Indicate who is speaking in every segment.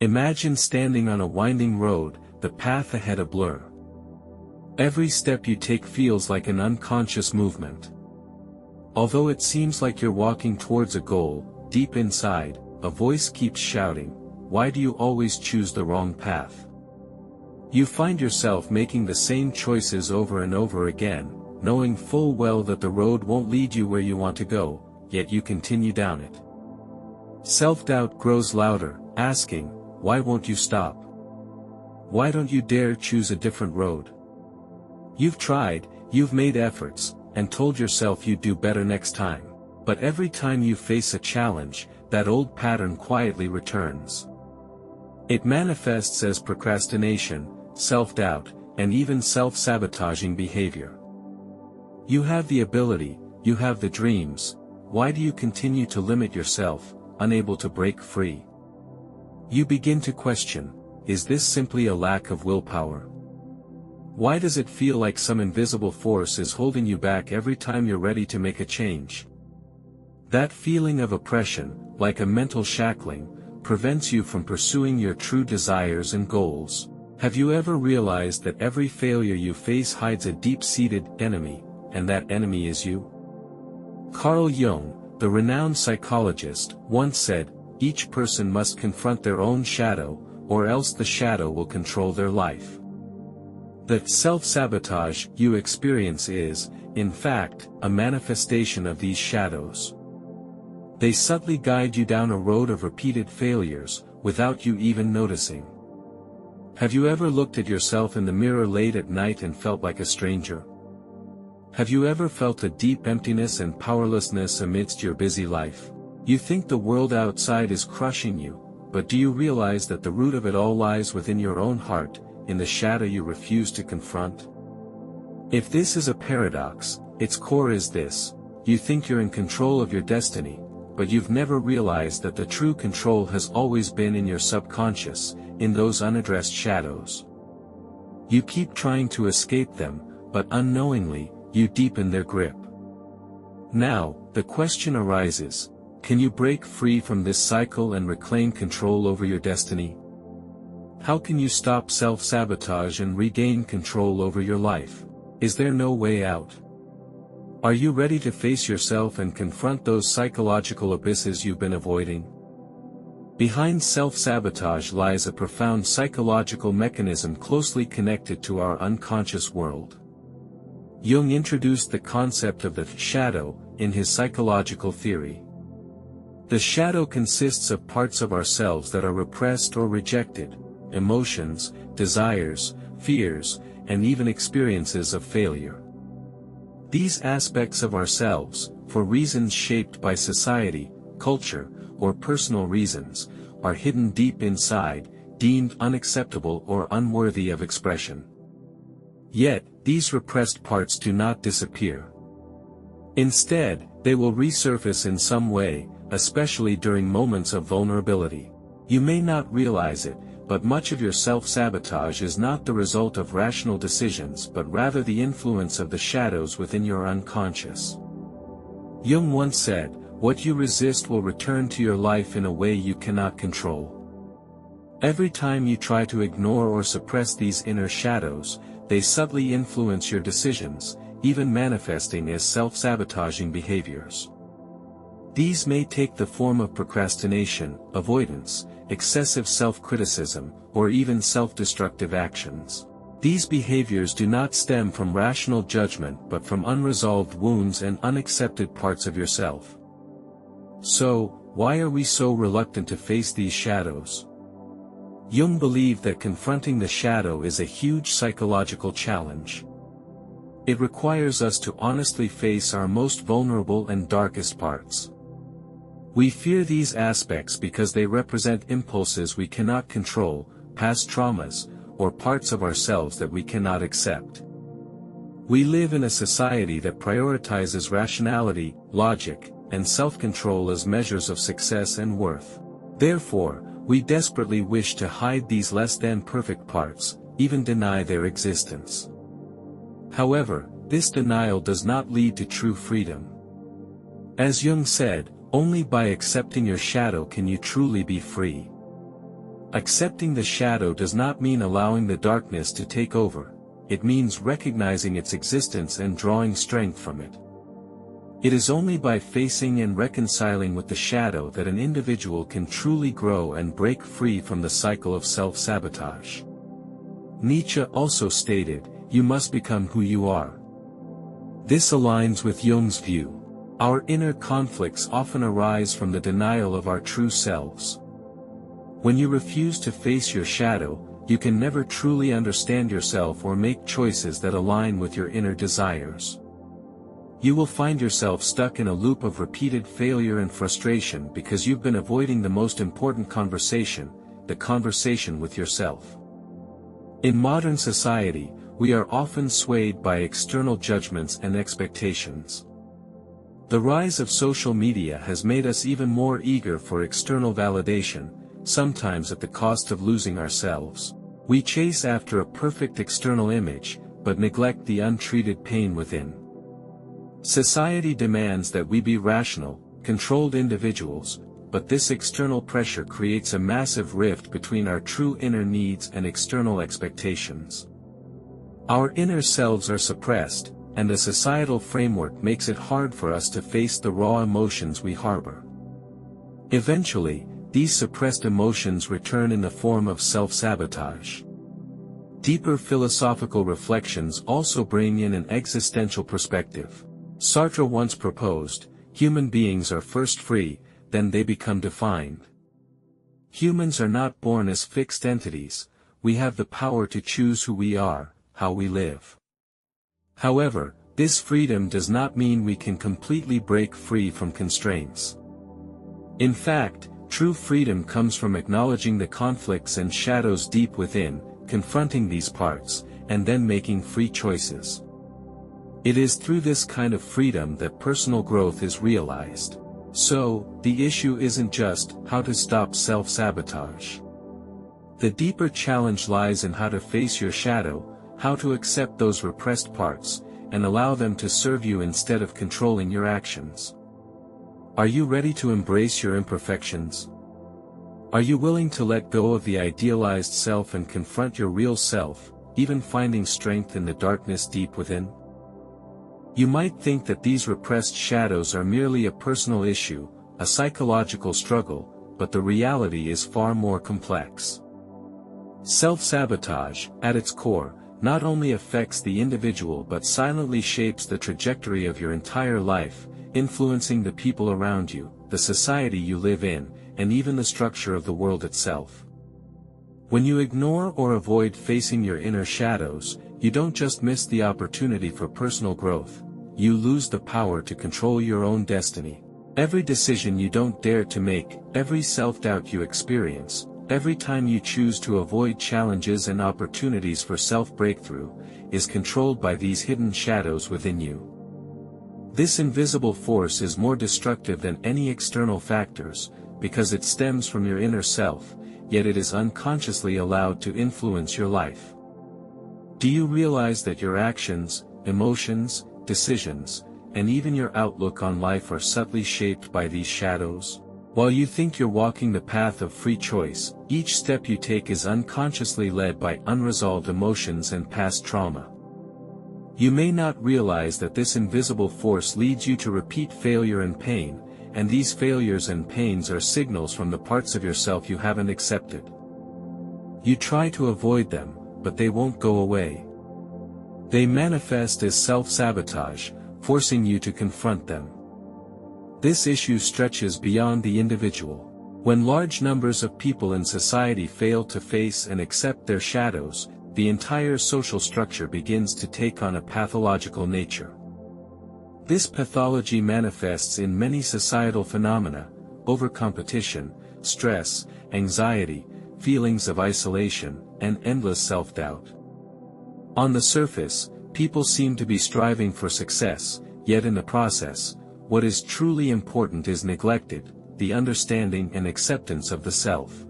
Speaker 1: Imagine standing on a winding road, the path ahead a blur. Every step you take feels like an unconscious movement. Although it seems like you're walking towards a goal, deep inside, a voice keeps shouting, "Why do you always choose the wrong path?" You find yourself making the same choices over and over again, knowing full well that the road won't lead you where you want to go, yet you continue down it. Self-doubt grows louder, asking, "Why won't you stop? Why don't you dare choose a different road?" You've tried, you've made efforts, and told yourself you'd do better next time, but every time you face a challenge, that old pattern quietly returns. It manifests as procrastination, self-doubt, and even self-sabotaging behavior. You have the ability, you have the dreams, why do you continue to limit yourself, unable to break free? You begin to question, is this simply a lack of willpower? Why does it feel like some invisible force is holding you back every time you're ready to make a change? That feeling of oppression, like a mental shackling, prevents you from pursuing your true desires and goals. Have you ever realized that every failure you face hides a deep-seated enemy, and that enemy is you? Carl Jung, the renowned psychologist, once said, "Each person must confront their own shadow, or else the shadow will control their life." The self-sabotage you experience is, in fact, a manifestation of these shadows. They subtly guide you down a road of repeated failures, without you even noticing. Have you ever looked at yourself in the mirror late at night and felt like a stranger? Have you ever felt a deep emptiness and powerlessness amidst your busy life? You think the world outside is crushing you, but do you realize that the root of it all lies within your own heart, in the shadow you refuse to confront? If this is a paradox, its core is this: you think you're in control of your destiny, but you've never realized that the true control has always been in your subconscious, in those unaddressed shadows. You keep trying to escape them, but unknowingly, you deepen their grip. Now, the question arises, can you break free from this cycle and reclaim control over your destiny? How can you stop self-sabotage and regain control over your life? Is there no way out? Are you ready to face yourself and confront those psychological abysses you've been avoiding? Behind self-sabotage lies a profound psychological mechanism closely connected to our unconscious world. Jung introduced the concept of the shadow in his psychological theory. The shadow consists of parts of ourselves that are repressed or rejected, emotions, desires, fears, and even experiences of failure. These aspects of ourselves, for reasons shaped by society, culture, or personal reasons, are hidden deep inside, deemed unacceptable or unworthy of expression. Yet, these repressed parts do not disappear. Instead, they will resurface in some way, especially during moments of vulnerability. You may not realize it, but much of your self-sabotage is not the result of rational decisions but rather the influence of the shadows within your unconscious. Jung once said, "What you resist will return to your life in a way you cannot control." Every time you try to ignore or suppress these inner shadows, they subtly influence your decisions, even manifesting as self-sabotaging behaviors. These may take the form of procrastination, avoidance, excessive self-criticism, or even self-destructive actions. These behaviors do not stem from rational judgment but from unresolved wounds and unaccepted parts of yourself. So, why are we so reluctant to face these shadows? Jung believed that confronting the shadow is a huge psychological challenge. It requires us to honestly face our most vulnerable and darkest parts. We fear these aspects because they represent impulses we cannot control, past traumas, or parts of ourselves that we cannot accept. We live in a society that prioritizes rationality, logic, and self-control as measures of success and worth. Therefore, we desperately wish to hide these less-than-perfect parts, even deny their existence. However, this denial does not lead to true freedom. As Jung said, only by accepting your shadow can you truly be free. Accepting the shadow does not mean allowing the darkness to take over, it means recognizing its existence and drawing strength from it. It is only by facing and reconciling with the shadow that an individual can truly grow and break free from the cycle of self-sabotage. Nietzsche also stated, "You must become who you are." This aligns with Jung's view. Our inner conflicts often arise from the denial of our true selves. When you refuse to face your shadow, you can never truly understand yourself or make choices that align with your inner desires. You will find yourself stuck in a loop of repeated failure and frustration because you've been avoiding the most important conversation, the conversation with yourself. In modern society, we are often swayed by external judgments and expectations. The rise of social media has made us even more eager for external validation, sometimes at the cost of losing ourselves. We chase after a perfect external image, but neglect the untreated pain within. Society demands that we be rational, controlled individuals, but this external pressure creates a massive rift between our true inner needs and external expectations. Our inner selves are suppressed, and the societal framework makes it hard for us to face the raw emotions we harbor. Eventually, these suppressed emotions return in the form of self-sabotage. Deeper philosophical reflections also bring in an existential perspective. Sartre once proposed, human beings are first free, then they become defined. Humans are not born as fixed entities, we have the power to choose who we are, how we live. However, this freedom does not mean we can completely break free from constraints. In fact, true freedom comes from acknowledging the conflicts and shadows deep within, confronting these parts, and then making free choices. It is through this kind of freedom that personal growth is realized. So, the issue isn't just how to stop self-sabotage. The deeper challenge lies in how to face your shadow, how to accept those repressed parts, and allow them to serve you instead of controlling your actions. Are you ready to embrace your imperfections? Are you willing to let go of the idealized self and confront your real self, even finding strength in the darkness deep within? You might think that these repressed shadows are merely a personal issue, a psychological struggle, but the reality is far more complex. Self-sabotage, at its core, not only affects the individual but silently shapes the trajectory of your entire life, influencing the people around you, the society you live in, and even the structure of the world itself. When you ignore or avoid facing your inner shadows, you don't just miss the opportunity for personal growth, you lose the power to control your own destiny. Every decision you don't dare to make, every self-doubt you experience, every time you choose to avoid challenges and opportunities for self-breakthrough, is controlled by these hidden shadows within you. This invisible force is more destructive than any external factors, because it stems from your inner self, yet it is unconsciously allowed to influence your life. Do you realize that your actions, emotions, decisions, and even your outlook on life are subtly shaped by these shadows? While you think you're walking the path of free choice, each step you take is unconsciously led by unresolved emotions and past trauma. You may not realize that this invisible force leads you to repeat failure and pain, and these failures and pains are signals from the parts of yourself you haven't accepted. You try to avoid them, but they won't go away. They manifest as self-sabotage, forcing you to confront them. This issue stretches beyond the individual. When large numbers of people in society fail to face and accept their shadows, the entire social structure begins to take on a pathological nature. This pathology manifests in many societal phenomena: overcompetition, stress, anxiety, feelings of isolation, and endless self-doubt. On the surface, people seem to be striving for success, yet in the process, what is truly important is neglected: the understanding and acceptance of the self.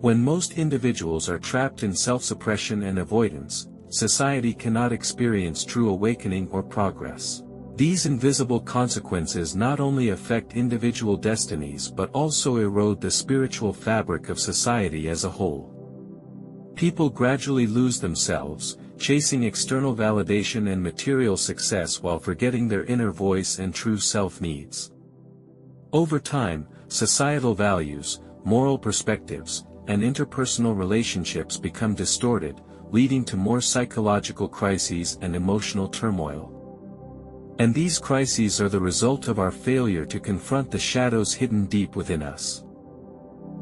Speaker 1: When most individuals are trapped in self-suppression and avoidance, society cannot experience true awakening or progress. These invisible consequences not only affect individual destinies but also erode the spiritual fabric of society as a whole. People gradually lose themselves, chasing external validation and material success while forgetting their inner voice and true self-needs. Over time, societal values, moral perspectives, and interpersonal relationships become distorted, leading to more psychological crises and emotional turmoil. And these crises are the result of our failure to confront the shadows hidden deep within us.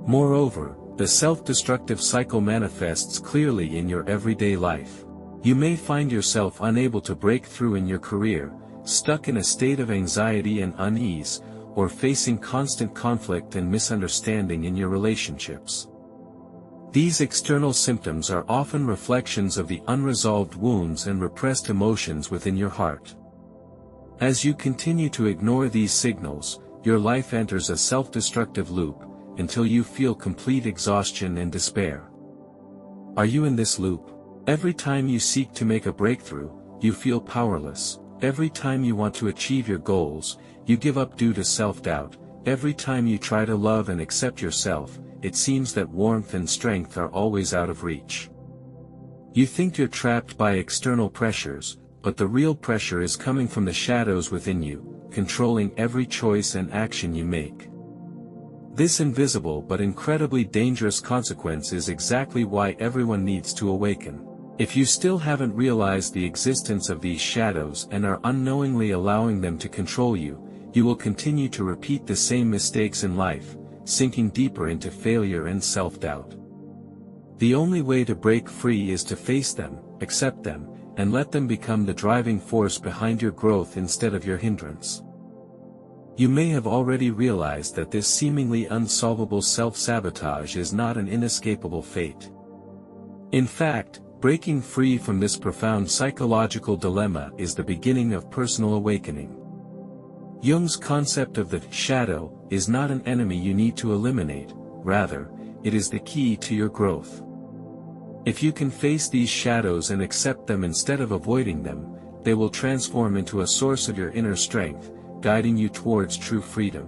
Speaker 1: Moreover, the self-destructive cycle manifests clearly in your everyday life. You may find yourself unable to break through in your career, stuck in a state of anxiety and unease, or facing constant conflict and misunderstanding in your relationships. These external symptoms are often reflections of the unresolved wounds and repressed emotions within your heart. As you continue to ignore these signals, your life enters a self-destructive loop, until you feel complete exhaustion and despair. Are you in this loop? Every time you seek to make a breakthrough, you feel powerless. Every time you want to achieve your goals, you give up due to self-doubt. Every time you try to love and accept yourself, it seems that warmth and strength are always out of reach. You think you're trapped by external pressures, but the real pressure is coming from the shadows within you, controlling every choice and action you make. This invisible but incredibly dangerous consequence is exactly why everyone needs to awaken. If you still haven't realized the existence of these shadows and are unknowingly allowing them to control you, you will continue to repeat the same mistakes in life, sinking deeper into failure and self-doubt. The only way to break free is to face them, accept them, and let them become the driving force behind your growth instead of your hindrance. You may have already realized that this seemingly unsolvable self-sabotage is not an inescapable fate. In fact, breaking free from this profound psychological dilemma is the beginning of personal awakening. Jung's concept of the shadow is not an enemy you need to eliminate, rather, it is the key to your growth. If you can face these shadows and accept them instead of avoiding them, they will transform into a source of your inner strength, guiding you towards true freedom.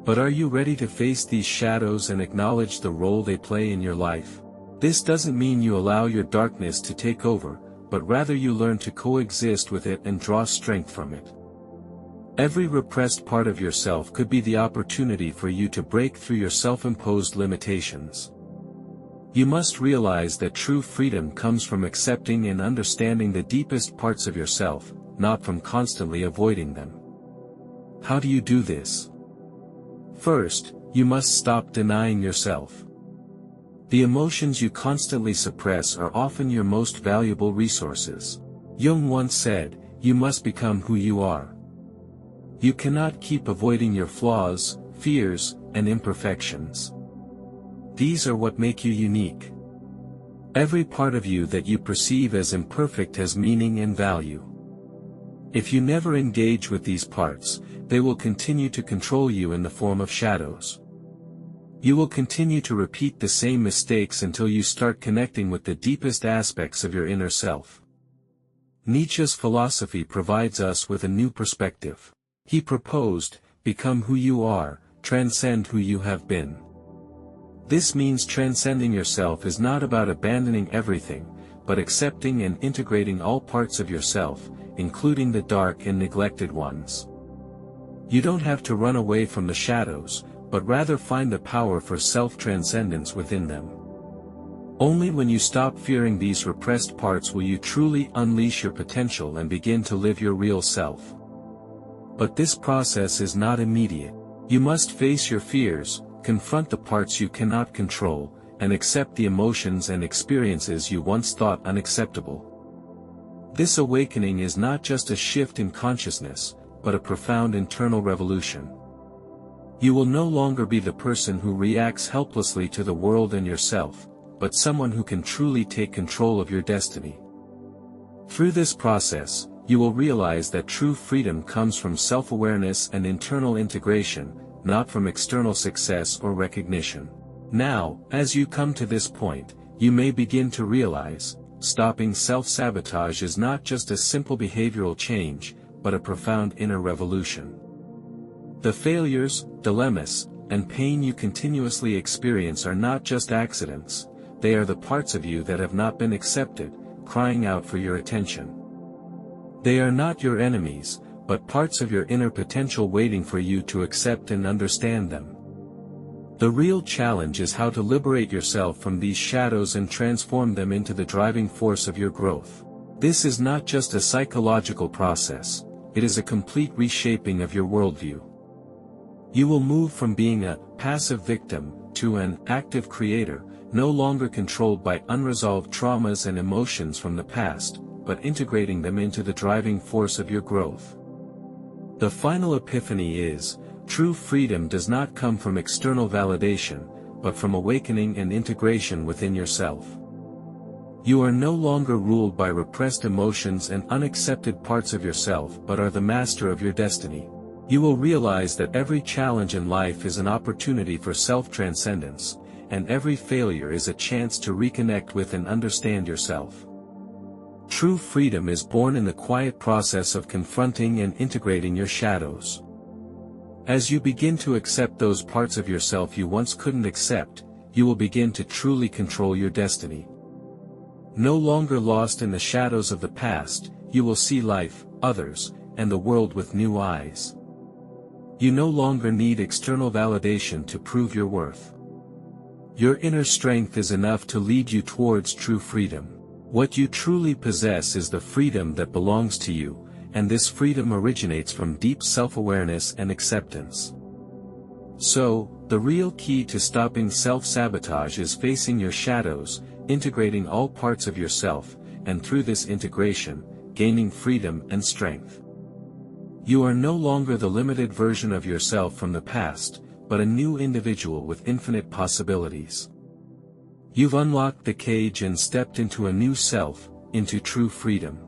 Speaker 1: But are you ready to face these shadows and acknowledge the role they play in your life? This doesn't mean you allow your darkness to take over, but rather you learn to coexist with it and draw strength from it. Every repressed part of yourself could be the opportunity for you to break through your self-imposed limitations. You must realize that true freedom comes from accepting and understanding the deepest parts of yourself, not from constantly avoiding them. How do you do this? First, you must stop denying yourself. The emotions you constantly suppress are often your most valuable resources. Jung once said, "You must become who you are." You cannot keep avoiding your flaws, fears, and imperfections. These are what make you unique. Every part of you that you perceive as imperfect has meaning and value. If you never engage with these parts, they will continue to control you in the form of shadows. You will continue to repeat the same mistakes until you start connecting with the deepest aspects of your inner self. Nietzsche's philosophy provides us with a new perspective. He proposed, become who you are, transcend who you have been. This means transcending yourself is not about abandoning everything, but accepting and integrating all parts of yourself, including the dark and neglected ones. You don't have to run away from the shadows, but rather find the power for self-transcendence within them. Only when you stop fearing these repressed parts will you truly unleash your potential and begin to live your real self. But this process is not immediate. You must face your fears, confront the parts you cannot control, and accept the emotions and experiences you once thought unacceptable. This awakening is not just a shift in consciousness, but a profound internal revolution. You will no longer be the person who reacts helplessly to the world and yourself, but someone who can truly take control of your destiny. Through this process, you will realize that true freedom comes from self-awareness and internal integration, not from external success or recognition. Now, as you come to this point, you may begin to realize, stopping self-sabotage is not just a simple behavioral change, but a profound inner revolution. The failures, dilemmas, and pain you continuously experience are not just accidents, they are the parts of you that have not been accepted, crying out for your attention. They are not your enemies, but parts of your inner potential waiting for you to accept and understand them. The real challenge is how to liberate yourself from these shadows and transform them into the driving force of your growth. This is not just a psychological process, it is a complete reshaping of your worldview. You will move from being a passive victim to an active creator, no longer controlled by unresolved traumas and emotions from the past, but integrating them into the driving force of your growth. The final epiphany is, true freedom does not come from external validation, but from awakening and integration within yourself. You are no longer ruled by repressed emotions and unaccepted parts of yourself but are the master of your destiny. You will realize that every challenge in life is an opportunity for self-transcendence, and every failure is a chance to reconnect with and understand yourself. True freedom is born in the quiet process of confronting and integrating your shadows. As you begin to accept those parts of yourself you once couldn't accept, you will begin to truly control your destiny. No longer lost in the shadows of the past, you will see life, others, and the world with new eyes. You no longer need external validation to prove your worth. Your inner strength is enough to lead you towards true freedom. What you truly possess is the freedom that belongs to you, and this freedom originates from deep self-awareness and acceptance. So, the real key to stopping self-sabotage is facing your shadows, integrating all parts of yourself, and through this integration, gaining freedom and strength. You are no longer the limited version of yourself from the past, but a new individual with infinite possibilities. You've unlocked the cage and stepped into a new self, into true freedom.